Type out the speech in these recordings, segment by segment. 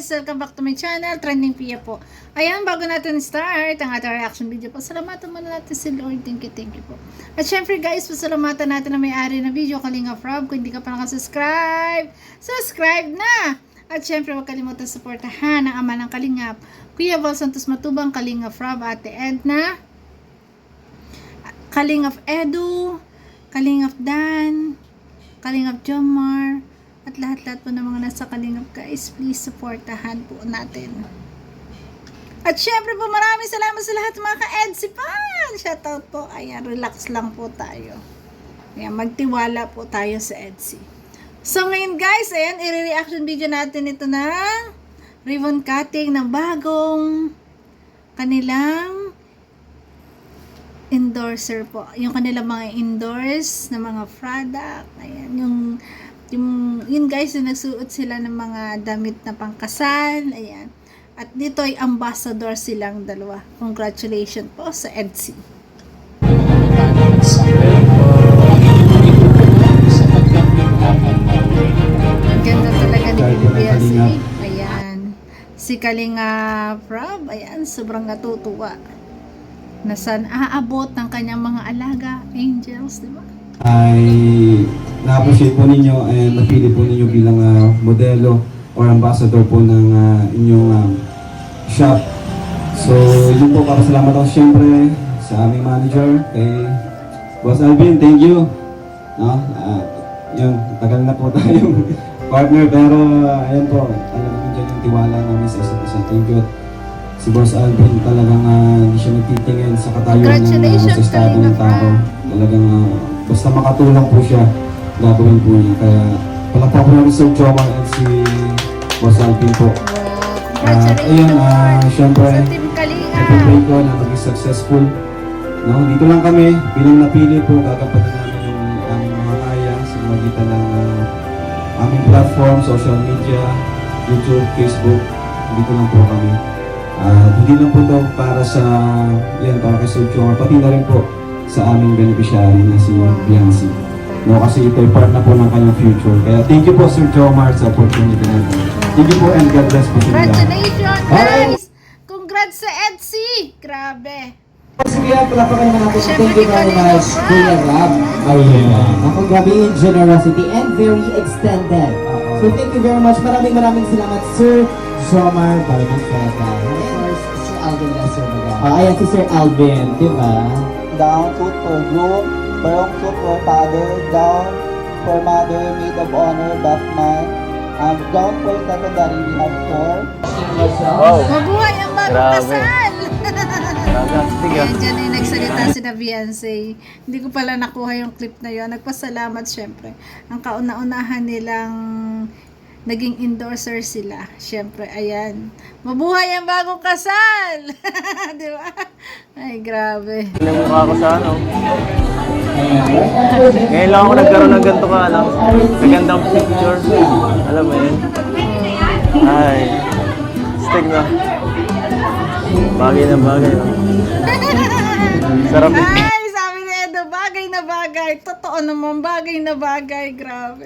guys! Welcome back to my channel, Trending Pia po. Ayan, bago natin start ang ating reaction video po, salamatan muna natin si Lord. Thank you po. At syempre guys, pasalamatan natin na may-ari na video, Kalingap Rob. Kung hindi ka pa nakasubscribe, subscribe na! At syempre, huwag kalimutan supportahan ang ama ng Kalingap, Kuya Val Santos Matubang, Kalingap Rob, Ate Edna, Kalingap Edu, Kalingap Dan, Kalingap Jomar, at lahat-lahat po ng mga nasa Kalingap guys, please supportahan po natin. At syempre po, maraming salamat sa lahat mga ka-EDSI fan! Shoutout po, ayan, relax lang po tayo. Ayan, magtiwala po tayo sa EDSI. So ngayon guys, ayan, i-reaction video natin ito na ribbon cutting ng bagong kanilang endorser po. Yung kanilang mga endorse na mga product. Ayan, yun guys, yung nagsuot sila ng mga damit na pangkasal. Ayan. At dito ay ambassador silang dalawa. Congratulations po sa EDSI. Ganda talaga ni PBS. Ayan. Si Kalingap Rob, ayan, sobrang natutuwa na saan aabot ng kanyang mga alaga, angels, di ba? Ay na-appreciate po ninyo and napili po ninyo bilang modelo or ambassador po ng inyong shop. So, yun po, papasalamat ako siyempre sa aming manager, kay Boss Alvin, thank you. No? Yun, tagal na po tayong partner, pero ayan po, alam naman dyan yung tiwala namin sa isa't isa. Thank you. Si Boss Alvin talagang hindi siya nagtitingin sa katayuan ng sa estado ng tao. Talagang basta makatulong po siya, gagawin po niya. Kaya palakpak po namin Sir Jomar and si Boss Alvin po. Ayun, syempre, ipipray ko na maging successful. No? Dito lang kami, bilang napili po, gagampanan namin yung aming mga kaya sa magitan ng aming platform, social media, YouTube, Facebook. Dito lang po kami. Hindi lang po ito para sa, para kay Sir Jomar, pati na rin po sa aming beneficiary na si Biancy. No, kasi ito ay part na po ng kanyang future. Kaya thank you po Sir Jomar sa opportunity na ito. Thank you po and God bless po sila. Congratulations guys! Congrats sa EDSI! Grabe! Sige, palapakan naman natin. Siyempre, Thank you very much, Kuya Rob. Ayun. Ako, grabe yung generosity and very extended. So thank you very much. Maraming salamat, Sir Jomar Balmaceda. And Sir Alvin Lesser. Ayan si Sir Alvin, di ba? Down, suit for groom, barong suit for father, down for mother, maid of honor, Batman, down for secondary, we have 4. Wow! Mabuhay ang bagong Grabe. kasal! Grabe ang astig ah. Ayan, dyan ay nagsalita si na Beyonce. Hindi ko pala nakuha yung clip na yon. Nagpasalamat syempre. Ang kauna-unahan nilang naging endorser sila. Syempre, ayan. Mabuhay ang bagong kasal! Di ba? Ay, grabe. Mukha ko sa ano. Ngayon lang ako nagkaroon ng ganito ka, ano. Magandang picture. Alam mo yun? Ay. Stick na. Bagay na bagay. No? Sarap. Ay, sabi ni Edo, bagay na bagay. Totoo naman, bagay na bagay. Grabe.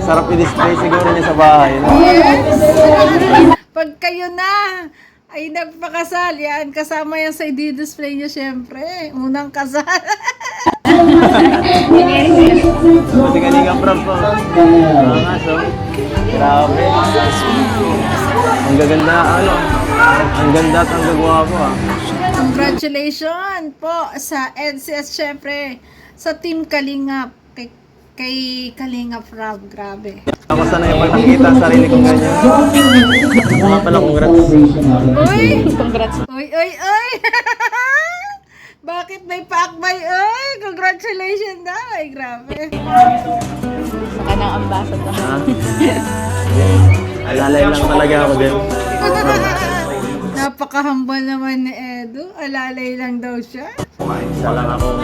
Sarap i-display siguro niya sa bahay. No? Yes! Pag kayo na ay nagpakasal, yan, kasama yan sa i-display nyo syempre. Unang kasal. Buti Kalingap Rob po. Nga, so. Grabe. Ang gaganda, ano. Ang ganda at ang gagwapo ah. Congratulations po sa EDSI syempre sa Team Kalingap. Kay Kalingap Rob, grabe. Ako sana yung pagkikita ang sarili kong ganyan. Mga pala, congrats. Uy! Congrats. Uy! Bakit may paakbay? Uy! Congratulations daw! Ay, grabe. Saka ng ambassador. Ha? Alalay lang talaga ako din. Napaka-humble naman ni Edu. Alalay lang daw siya. Isa lang ako.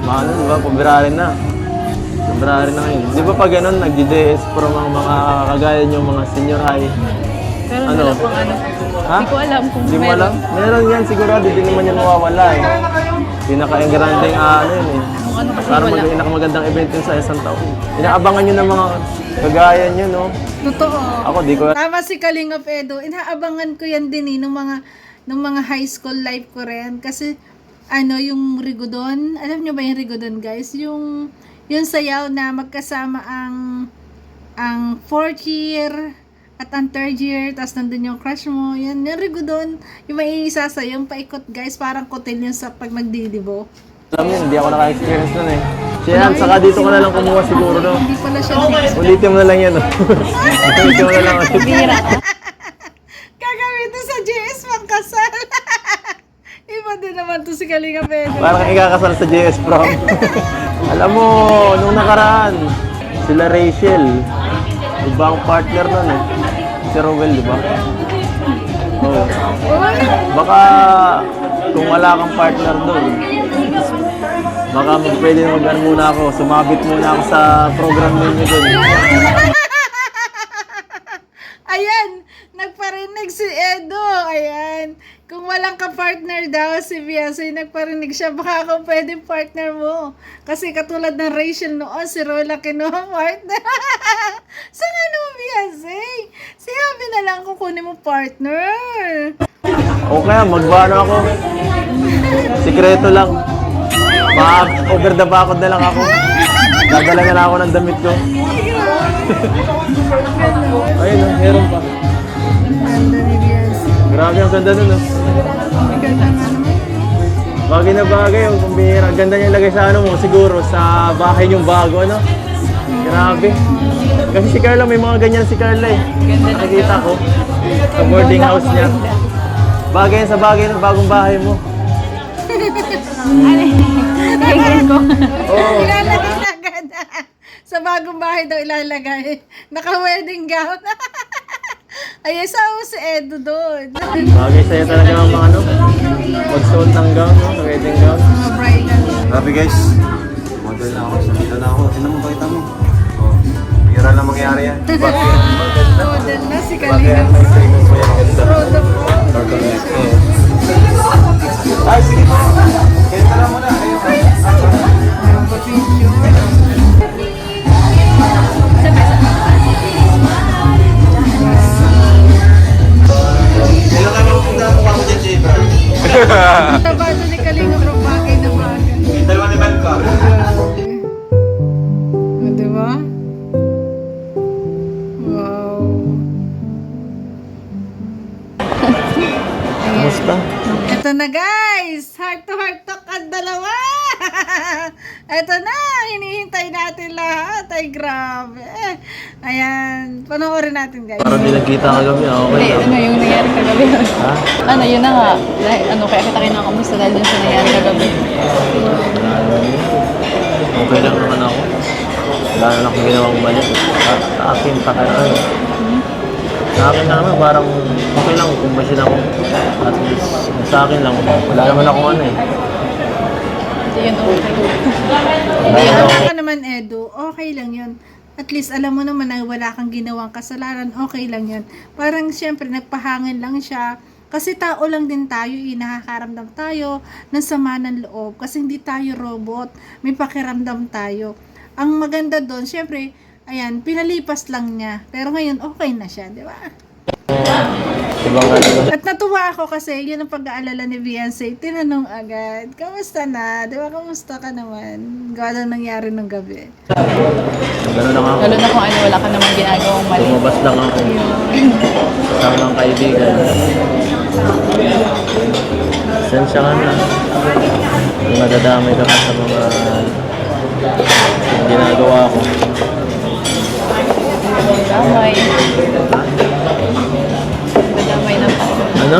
Mahal, di ba? February na. February na ngayon. Di ba pag ganun, nag-DS from ang mga kagaya nyo, mga senior high. Pero Ano? wala pang ano. Ha? Hindi ko alam kung Di mo alam? Meron yan siguro, di naman yan mawawala eh. Pinaka-engranding ano yun eh. ano kasi Para wala. magandang event yun sa isang taon. Inaabangan nyo ng mga kagaya nyo, no? Totoo. Ako, di ko... Tama si Kalingap Edo. Inaabangan ko yan din nung mga high school life ko rin. Kasi, yung Rigodon. Alam nyo ba yung Rigodon, guys? Yung sayaw na magkasama ang fourth year at ang third year, tapos nandun yung crush mo. Yan, yung Rigodon. Yung may isa sa yung paikot, guys. Parang kotel yun sa pag magdidibo. Alam yun, hindi ako naka-experience nun eh. Siya, saka dito ka na lang kumuha siguro, no? Hindi pala siya nag- Ulitin mo na lang yan, no? Ulitin mo na lang. Bira ka. Gagamitin sa JS Pangkasal. Iba din naman to si Kalingap Edo. Parang ikakasal sa JS Prom. Alam mo, nung nakaraan, sila Rachel. Iba ang partner nun eh. Si Rowell, di ba? Oo. Baka kung wala kang partner doon, baka pwede na muna ako. Sumabit muna ako sa program ninyo doon. Ayan, nagparinig si Edo. Ayan. Kung walang ka-partner daw si Beyonce, nagparinig siya, baka ako pwedeng partner mo. Kasi katulad ng Rachel noon, si Rola kinuha partner. Sa nga naman, Beyonce? Si Habi na lang kukunin mo partner. O kaya, magbano ako. Sikreto lang. Over the bakod na lang ako. Dadala na lang ako ng damit ko. Ayun, meron pa. Ganda ni Beyonce. Grabe ang ganda nun, oh. Ganda nga naman. Bagay na bagay, yung kumbira. Ang ganda niya ilagay sa ano mo, siguro, sa bahay niyong bago, ano? Grabe. Kasi si Carla, may mga ganyan si Carla eh. Nakikita ko. Sa boarding house niya. Bagay yan sa bagay ng bagong bahay mo. Tingin ko. Oo. Ilalagay na agad. Sa bagong bahay daw ilalagay. Naka-wedding gown. Ay, sama si Edo doon. Bagay sa'yo talaga ang mga ano. Magsuot ng gown, no? Sa wedding gown. Mga bridal. Grabe guys, model na ako, salita na ako. Tingnan mo, pakita mo. Oh, bira lang mangyari yan. Model na si Bagay Kalingap. ang sa'yo mo po yan. Ganda. Road of Turtleneck. Ay, sige po. Kaya ka lang muna. Kailan ka mapupunta ang mukha mo dyan, Jebra? Ang taba doon ni Kalingap Rock, bagay na bagay. Dalawa naman ka. O, diba? Wow. Kamusta? Ito na guys! Heart to heart talk ang dalawa! Ito na! Hinihintay natin lahat. Ay, grabe. Ayan. Panoorin natin guys. Parang di nagkita kagabi, okay Hindi, lang. ano yung nangyari kagabi? Ha? Ano, yun na nga. Dahil, kaya kita kinakamusta dahil yun sa nangyari kagabi. Okay lang naman ako. Wala na akong ginawang mali. Sa akin, pakiramdam. Sa akin na naman, parang okay lang kung ba sila ko. At least, sa akin lang, wala naman akong ano eh. Hindi yun okay. Wala naman ako. Ka naman, Edo, okay lang yun. At least, alam mo naman na wala kang ginawang kasalanan, okay lang yun. Parang, syempre, nagpahangin lang siya. Kasi tao lang din tayo, nakakaramdam tayo ng sama ng loob. Kasi hindi tayo robot, may pakiramdam tayo. Ang maganda doon, syempre, ayan, pinalipas lang niya. Pero ngayon, okay na siya, di ba? Ibang ano. At natuwa ako kasi yun ang pag-aalala ni Beyonce. Tinanong agad, kamusta na? Di ba, kamusta ka naman? Gawa lang nangyari nung gabi. Gano'n lang ako. Lalo na kung ano, wala ka namang ginagawang mali. Lumabas lang ako. Kasama ng kaibigan. Sensya ka na. Kung nadadamay ka pa sa mga ginagawa ko. Nadadamay. Nadadamay ng partner. Ano?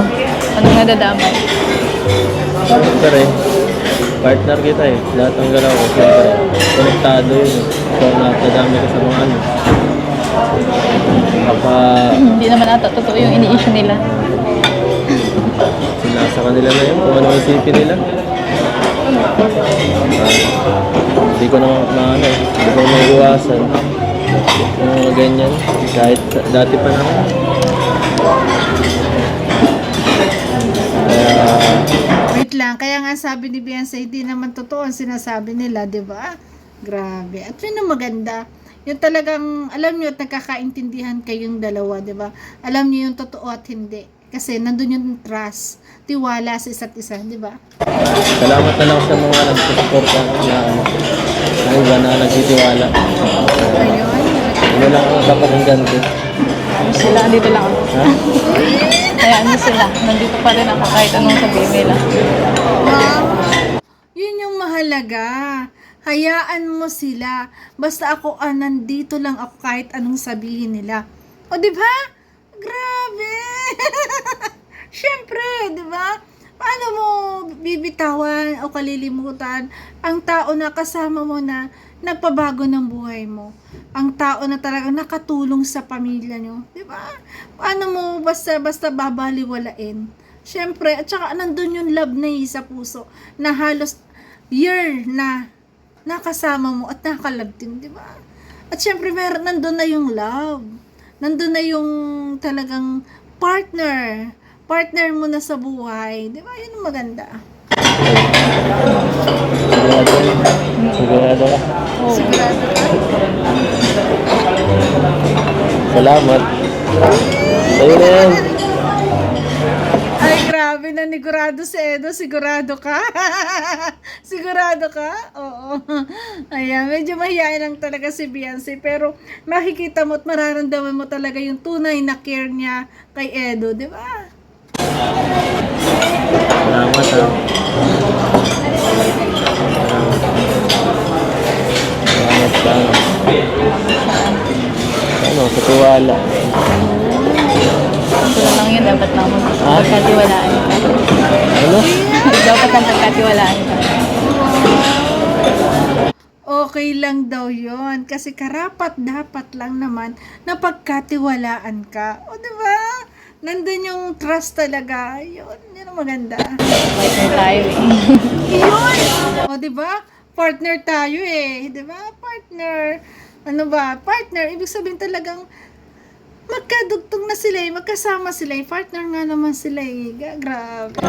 Anong nadadamay? Siyempre, partner kita eh. Lahat ng galaw ko, siyempre, konektado yun eh. So, nadadamay ka sa mga ano. Baka Hindi naman ata totoo yung ini-issue nila. nasa kanila na yun, kung ano isipin nila. Hindi ko naman maano eh. Hindi ko maiiwasan. Yung mga ganyan. Kahit dati pa naman. Kaya, Wait lang. Kaya nga sabi ni Beyonce, hindi naman totoo ang sinasabi nila, di ba? Grabe. At yun ang maganda. Yung talagang, alam nyo, at nagkakaintindihan kayong dalawa, di ba? Alam nyo yung totoo at hindi. Kasi nandun yung trust, tiwala sa isa't isa, di ba? Salamat na lang sa mga nagsusuporta na ano ba na nagtitiwala. Ayun. Ano lang ang dapat ng ganti. Ano sila, andito lang ako. Ha? Kaya ano sila, nandito pa rin ako kahit anong sabihin nila. Wow. Yun yung mahalaga. Hayaan mo sila. Basta ako, nandito lang ako kahit anong sabihin nila. O, di ba? Grabe! Siyempre, di ba? Paano mo bibitawan o kalilimutan ang tao na kasama mo na nagpabago ng buhay mo? Ang tao na talagang nakatulong sa pamilya nyo. Di ba? Paano mo basta babaliwalain? Siyempre, at saka nandun yung love na sa puso na halos year na nakasama mo at nakalab din, di ba? At siyempre, nandun na yung love. Nandun na yung talagang partner mo na sa buhay. Di ba? Yun ang maganda. Sigurado ka. Sigurado ka? Salamat. Sa'yo na yan. Ay, grabe, nanigurado si Edo. Sigurado ka? Sigurado ka? Oo. Ayan, medyo mahihain lang talaga si Beyonce. Pero makikita mo at mararamdaman mo talaga yung tunay na care niya kay Edo. Di ba? Salamat ha. Salamat ka. Ano, sa tiwala. Ito lang yun, dapat lang magkatiwalaan ka. Ano? Dapat lang magkatiwalaan ka. Okay lang daw yon kasi karapat dapat lang naman na pagkatiwalaan ka. O, di ba? Nandun yung trust talaga. Yun ang maganda. Partner tayo eh. Yun! O, di ba? Partner tayo eh. Di ba? Partner. Ano ba? Partner. Ibig sabihin talagang magkadugtong na sila eh. Magkasama sila eh. Partner nga naman sila eh. Grabe.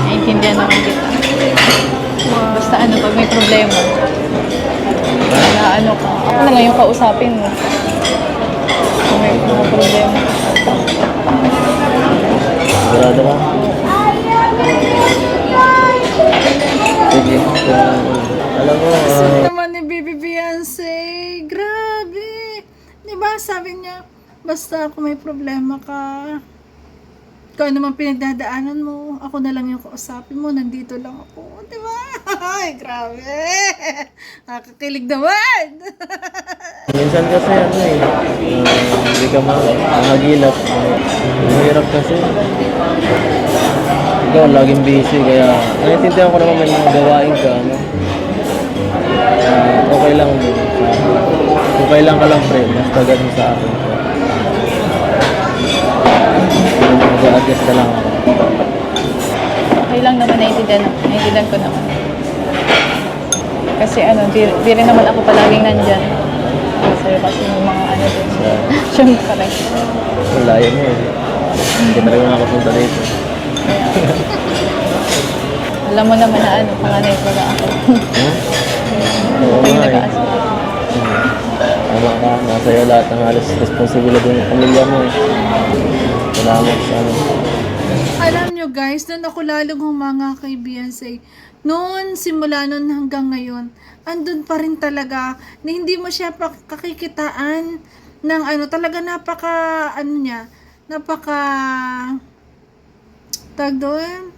Naiintindihan naman kita. Basta ano, pag may problema, na ano ka, ako na lang yung kausapin mo. Kung may mga problema. Sigurado ka? Sige. Alam mo, Naman ni Baby Beyonce. Grabe. Di ba? Sabi niya, basta kung may problema ka, kung ano man pinagdadaanan mo, ako na lang yung kausapin mo, nandito lang ako. Di ba? Ay, grabe. Nakakakilig naman. minsan kasi ano eh, hindi ka mahagilap. Mahirap kasi. Ikaw, laging busy, kaya naiintindihan ko naman may mga gawain ka, ano. Okay lang din. Okay lang ka lang, pre. Basta ganun sa akin. Mag-adjust ka lang ako. Okay lang naman, naiintindihan ko naman. Kasi ano, di rin naman ako palaging nandyan. Kasi yung mga ano din. Siyempre. Ang layo mo eh. Hindi talaga nakapunta dito. Alam mo naman na ano, panganay talaga ako. Oo Kayo nga eh. nag-aasal. Tama ka. Nasa iyo lahat ng halos responsibilidad ng pamilya mo eh. Salamat sa ano. Alam nyo guys, doon ako lalong humanga kay Beyonce. Noon, simula noon hanggang ngayon, andun pa rin talaga na hindi mo siya kakikitaan ng ano, talaga tag doon,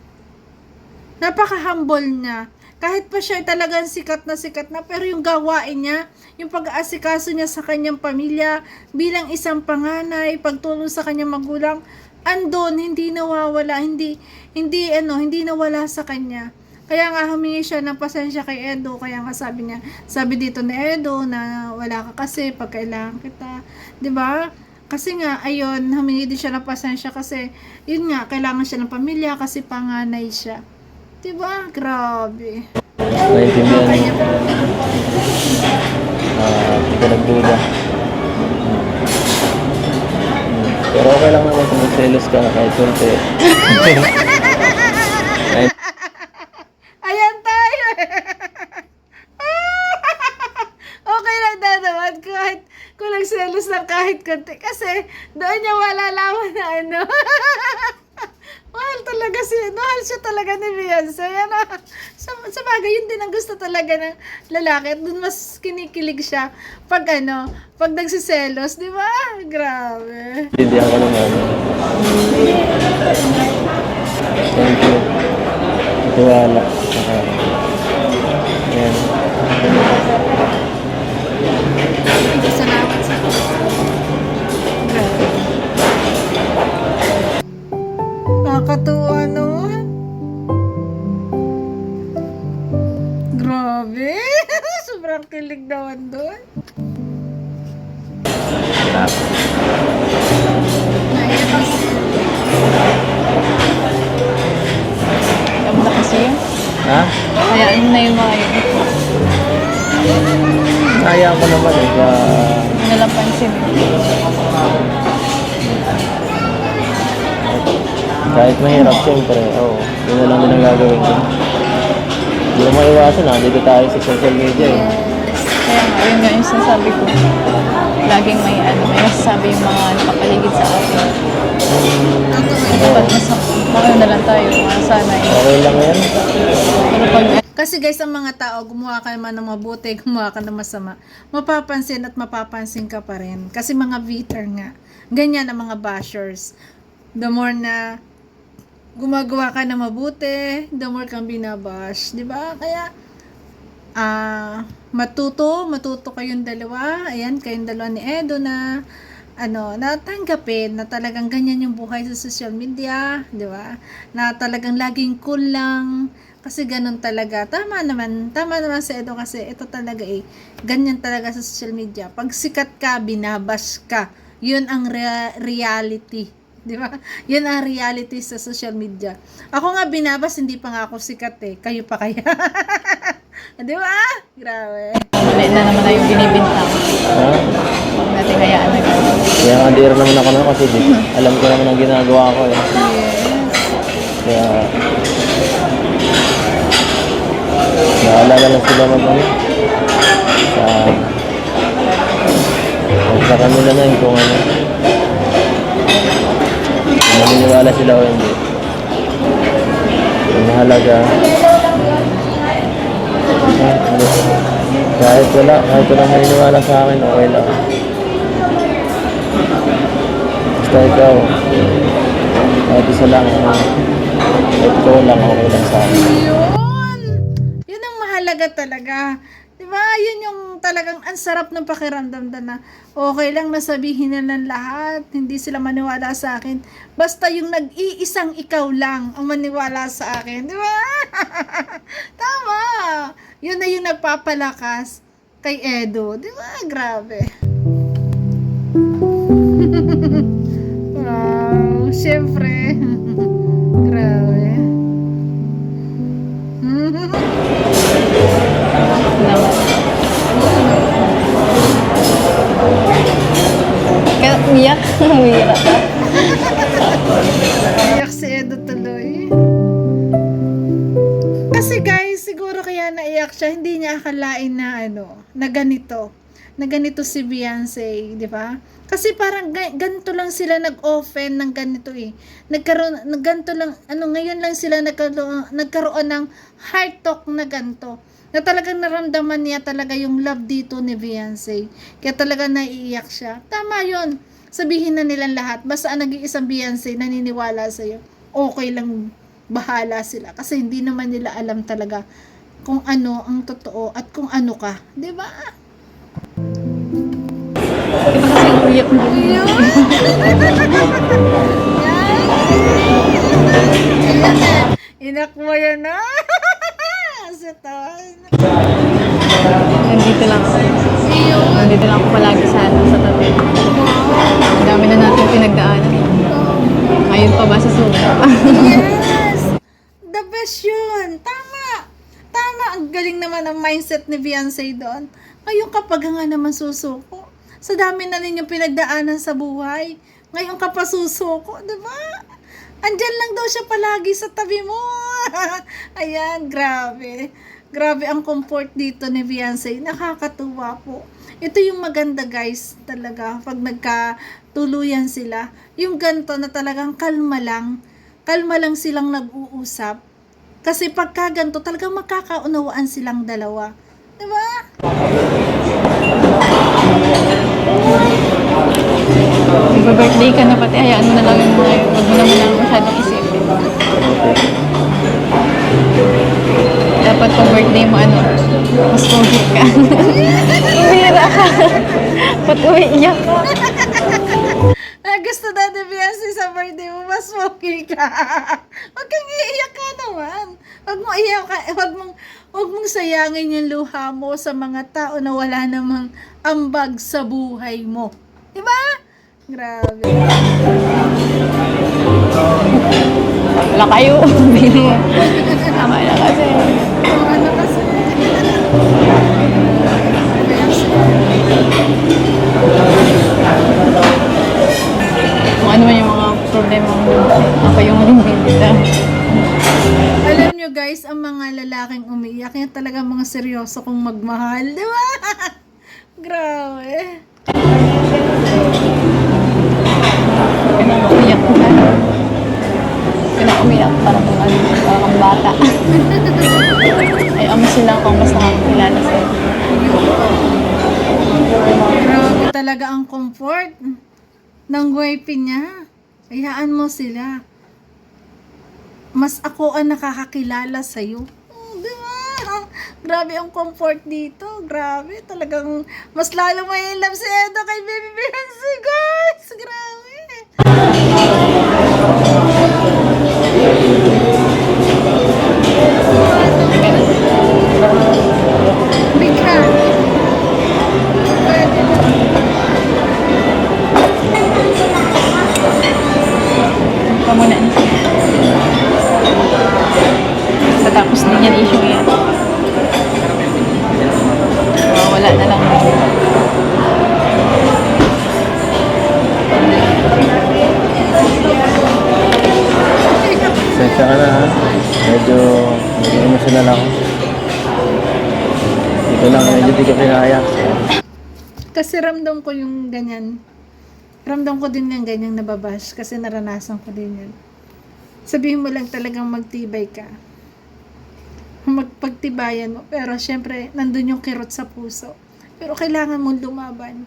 napaka-humble niya. Kahit pa siya talagang sikat na, pero yung gawain niya, yung pag-aasikaso niya sa kanyang pamilya, bilang isang panganay, pagtulong sa kanyang magulang, andon, hindi nawawala, hindi nawala sa kanya. Kaya nga humingi siya ng pasensya kay Edo, kaya nga sabi dito ni Edo na wala ka kasi pag kailangan kita, 'di ba? Kasi nga ayun, humingi din siya ng pasensya kasi yun nga kailangan siya ng pamilya kasi panganay siya. 'Di ba? Grabe. Naiintindihan mo. Hindi ka nagduda. Pero okay lang naman selos ka kahit konti. Ayan tayo. Okay lang na naman kahit kung nagselos lang kahit konti. Kasi doon niya malalaman na ano. Mahal siya talaga ni Beyonce. Ano, sa bagay, yun din ang gusto talaga ng lalaki. At dun mas kinikilig siya pag nagsiselos, di ba? Grabe. Hindi ako naman. Thank you. Tiwala. Yan. Salamat sa grabe. Nakakatuwa naman. Grabe. Sobrang kilig naman doon. Alam na kasi yun. Ha? Hayaan mo na yung mga yun. Kaya ko naman eh. Hindi na lang pansin. Kahit mahirap siyempre, yun na lang din ang gagawin ko. Hindi na maiwasan dito tayo sa social media eh. Kaya nga, yun nga yung sinasabi ko. Laging may masasabi yung mga nakapaligid sa akin. Dapat mas na lang tayo, sana eh. Okay lang yan. Pero pag Kasi guys, ang mga tao, gumawa ka naman ng mabuti, gumawa ka ng masama, mapapansin at mapapansin ka pa rin. Kasi mga bitter nga. Ganyan ang mga bashers. The more na gumagawa ka ng mabuti, the more kang binabash. Diba? Kaya, matuto kayong dalawa. Ayan, kayong dalawa ni Edo na natanggapin na talagang ganyan yung buhay sa social media, di ba? Na talagang laging cool lang. Kasi ganun talaga. Tama naman si Edo kasi ito talaga ganyan talaga sa social media. Pag sikat ka, binabash ka. Yun ang reality. Di ba? Yun ang reality sa social media. Ako nga binabas, hindi pa nga ako sikat eh. Kayo pa kaya? Di ba? Grabe. mali na naman na yung binibintang. Ha? Huwag natin hayaan na gano'n. Kaya nga dear naman ako na kasi alam ko naman ang ginagawa ko eh. Kaya naalala lang sila sa kanila na yun kung ano. Kung maniniwala sila o hindi. Yung mahalaga. Kahit wala maniniwala sa akin, okay lang. Basta ikaw, kahit isa lang, kahit ikaw lang, okay lang sa akin. Yun ang mahalaga talaga. Diba? Yun yung talagang ang sarap ng pakiramdam na okay lang nasabihin na ng lahat, hindi sila maniwala sa akin. Basta yung nag-iisang ikaw lang ang maniwala sa akin. Diba? Tama. Yun na yung nagpapalakas kay Edo. Diba? Grabe. Wow. Siyempre. Grabe. Kaya umiyak. Umiyak ka. Iyak si Edo tuloy. Kasi guys, siguro kaya naiyak siya, hindi niya akalain na na ganito. Na ganito si Beyonce, di ba? Kasi parang ganito lang sila nag-offen ng ganito eh. Ganito lang, ngayon lang sila nagkaroon ng heart talk na ganito. Na talagang naramdaman niya talaga yung love dito ni Beyonce. Kaya talaga naiiyak siya. Tama yun. Sabihin na nilang lahat. Basta ang nag-iisang Beyonce naniniwala sa'yo. Okay lang, bahala sila. Kasi hindi naman nila alam talaga kung ano ang totoo at kung ano ka. Diba? Iba kasi yung umiyak mo. Inak mo yan na. Nandito lang ako. Nandito lang ako palagi sa tabi. Ang dami na natin pinagdaanan. Ayun pa ba sa suka? Yes! The best yun! Tama! Tama! Ang galing naman ang mindset ni Beyonce doon. Ngayon kapag nga naman susuko, sa dami na ninyong pinagdaanan sa buhay, Ngayon ka pa susuko, di ba? Andyan lang daw siya palagi sa tabi mo. Ayan, grabe. Grabe ang comfort dito ni Beyonce. Nakakatuwa po. Ito yung maganda guys, talaga. Pag nagkatuluyan sila, yung ganto na talagang kalma lang silang nag-uusap. Kasi pagka ganto, talagang magkakaunawaan silang dalawa. Diba? Mag-birthday ka na pati, hayaan mo na lang yung mga yun. Huwag mo naman lang masyadong isipin. Dapat pag birthday mo, mas pogi ka. Umira ka. Ba't umiiyak ka? Gusto na ni Beyonce sa birthday mo, mas okay ka. Huwag kang iiyak ka naman. Huwag mong sayangin yung luha mo sa mga tao na wala namang ambag sa buhay mo. Diba? Grabe. Wala kayo. Tama na kasi. Ano kasi? Kung ano man yung mga problema mo, ako yung limbibita. Alam nyo guys, ang mga lalaking umiiyak, yan talaga mga seryoso kong magmahal. Diba? Grabe. Umiyak ka. Umiyak parang kang bata. Ay, silang kung mas nakakilala sa'yo. Grabe talaga ang comfort ng wifi niya. Hayaan mo sila. Mas ako ang nakakakilala sa'yo. Diba? Grabe ang comfort dito. Grabe. Talagang mas lalo may love si Edo kay Baby Beyonce, guys. Grabe. Bigla. Pamunan. Matapos din yan issue yan. Wala na lang. Sensya ka na ha. Medyo emotional ako. Dito lang, medyo di ko pinaya. Kasi ramdam ko yung ganyan. Ramdam ko din yung ganyang nababash kasi naranasan ko din yan. Sabihin mo lang talagang magtibay ka. Magpagtibayan mo. Pero syempre, nandun yung kirot sa puso. Pero kailangan mong lumaban.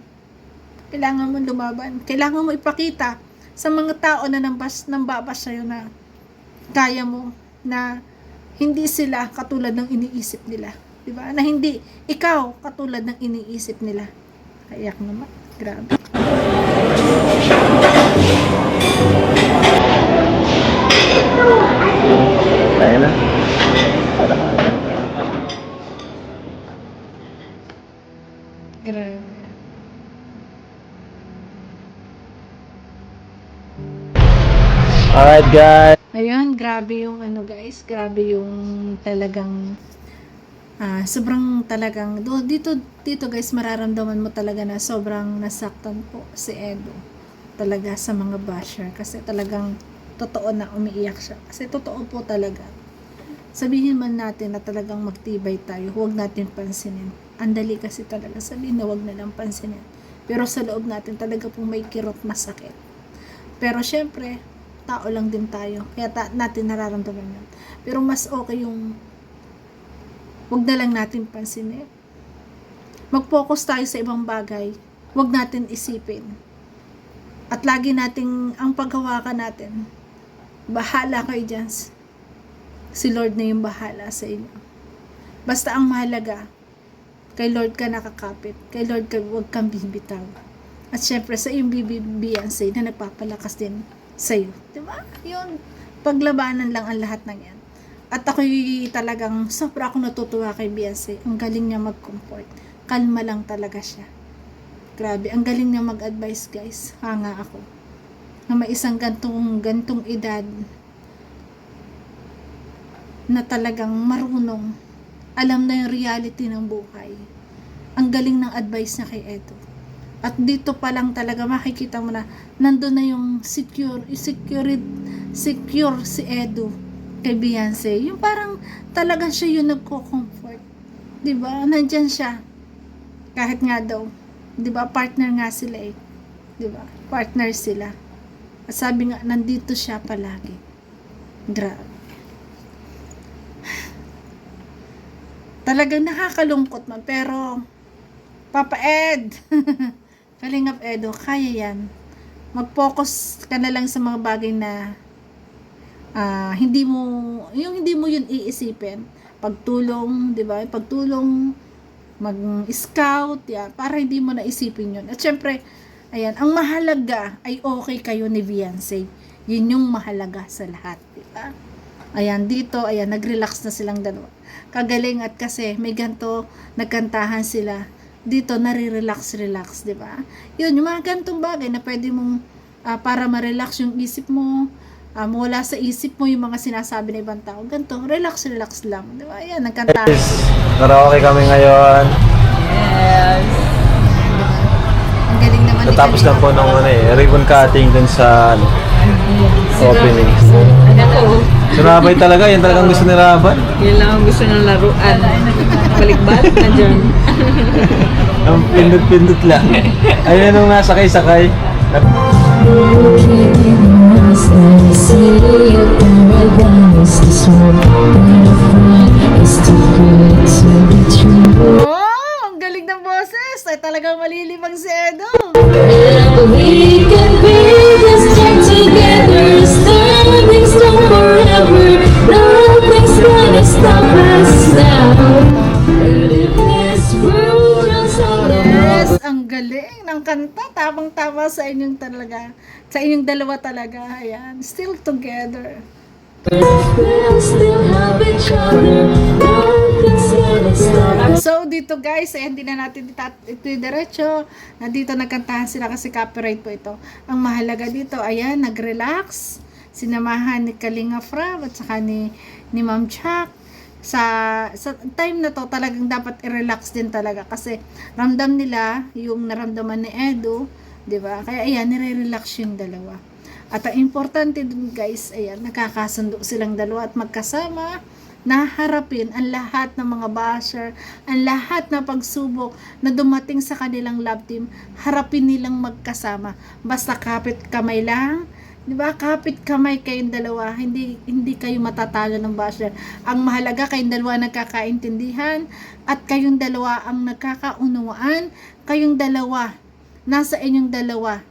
Kailangan mong lumaban. Kailangan mo ipakita sa mga tao na nambabas sa'yo na kaya mo, na hindi sila katulad ng iniisip nila. Diba? Na hindi ikaw katulad ng iniisip nila. Kayak naman. Grabe. Tayo na. Grabe. Alright guys. Ayun, grabe yung guys, grabe yung talagang sobrang talagang dito guys, mararamdaman mo talaga na sobrang nasaktan po si Edo talaga sa mga basher kasi talagang totoo na umiiyak siya kasi totoo po talaga. Sabihin man natin na talagang magtibay tayo, huwag natin pansinin. Andali kasi talaga sabihin na huwag na lang pansinin, pero sa loob natin talaga pong may kirot, masakit. Pero syempre tao lang din tayo, kaya natin nararamdaman yun. Pero mas okay yung wag na lang natin pansinin. Mag-focus tayo sa ibang bagay, wag natin isipin. At lagi nating ang paghawakan natin, bahala kayo dyan. Si Lord na yung bahala sa inyo. Basta ang mahalaga, kay Lord ka nakakapit, kay Lord ka wag kang bibitaw. At syempre sa iyong Beyonce na nagpapalakas din sa'yo. Diba? Yun. Paglabanan lang ang lahat ng yan. At ako'y talagang sobra akong natutuwa kay Beyonce. Ang galing niya mag-comfort. Kalma lang talaga siya. Grabe. Ang galing niya mag-advise guys. Hanga ako. Na may isang gantong edad na talagang marunong. Alam na yung reality ng buhay. Ang galing ng advice niya kay Edo. At dito pa lang talaga makikita mo na nandun na yung secure si Edu kay Beyonce. Yung parang talaga siya yung nagko-comfort. 'Di ba? Nandiyan siya. Kahit nga daw, 'di ba? Partner nga sila eh. 'Di ba? Partner sila. At sabi nga nandito siya palagi. Grabe. Talagang nakakalungkot man, pero Papa Ed, Kalingap Edo, kaya yan. Mag-focus ka na lang sa mga bagay na hindi mo yun iisipin. Pagtulong, di ba? Pagtulong, mag-scout, yan, para hindi mo naisipin yun. At syempre, ayan, ang mahalaga ay okay kayo ni Beyonce. Yun yung mahalaga sa lahat, di ba? Ayan, dito, ayan, nag-relax na silang dalawa. Kagaling at kasi may ganto, nagkantahan sila. Dito, nare-relax, di ba? Yun, yung mga gantong bagay na pwede mong para ma-relax yung isip mo, wala sa isip mo yung mga sinasabi ng ibang tao. Ganto, relax lang. Di ba? Ayan, nagkantahan. Karaoke kami ngayon. Yes. Ang galing naman ni Natapos lang po ng ribbon cutting dun sa opening. Si Rabay talaga, yan talagang gusto ni Rabay. Yun lang ang gusto ng laruan. Balik-balik na dyan. Ang pindot-pindot lang. Ayun nung nasakay-sakay. Oh, ang galing ng boses. Ay talagang malilibang si Edo. We can be this time together, standing strong forever. Nothing's gonna stop us now. Live this world just on Yes, ang galing ng kanta. Tamang-tama sa inyong talaga. Sa inyong dalawa talaga. Ayan, still together. we'll still have each other. Nothing's gonna stop us. So, dito guys, hindi na natin ito diretso. Nandito nagkantahan sila kasi copyright po ito. Ang mahalaga dito, ayan, nag-relax. Sinamahan ni Kalinga Frab at saka ni Ma'am Chuck. Sa time na to, talagang dapat i-relax din talaga. Kasi ramdam nila yung naramdaman ni Edu. 'Di ba? Kaya ayan, nire-relax yung dalawa. At ang importante dun guys, ayan, nakakasundo silang dalawa at magkasama na harapin ang lahat ng mga basher, ang lahat na pagsubok na dumating sa kanilang love team, harapin nilang magkasama. Basta kapit kamay lang, di ba? Kapit kamay kayong dalawa, hindi kayo matatalo ng basher. Ang mahalaga kayong dalawa nagkakaintindihan at kayong dalawa ang nagkakaunawaan, kayong dalawa, nasa inyong dalawa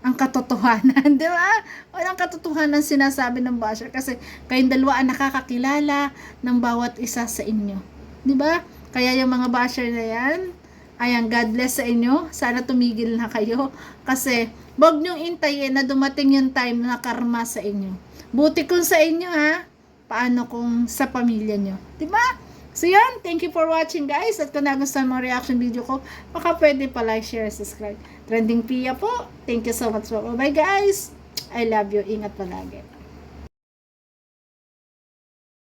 ang katotohanan, di ba? Walang katotohanan sinasabi ng basher kasi kayong dalawa ang nakakakilala ng bawat isa sa inyo. Di ba? Kaya yung mga basher na yan, ayan, God bless sa inyo. Sana tumigil na kayo kasi wag niyong intayin na dumating yung time na karma sa inyo. Buti kung sa inyo ha, paano kung sa pamilya niyo? Di ba? So yan, thank you for watching guys. At kung nagustuhan mo reaction video ko, baka pwede pa like, share, subscribe. Trending Pia po. Thank you so much po. Bye guys. I love you. Ingat palagi.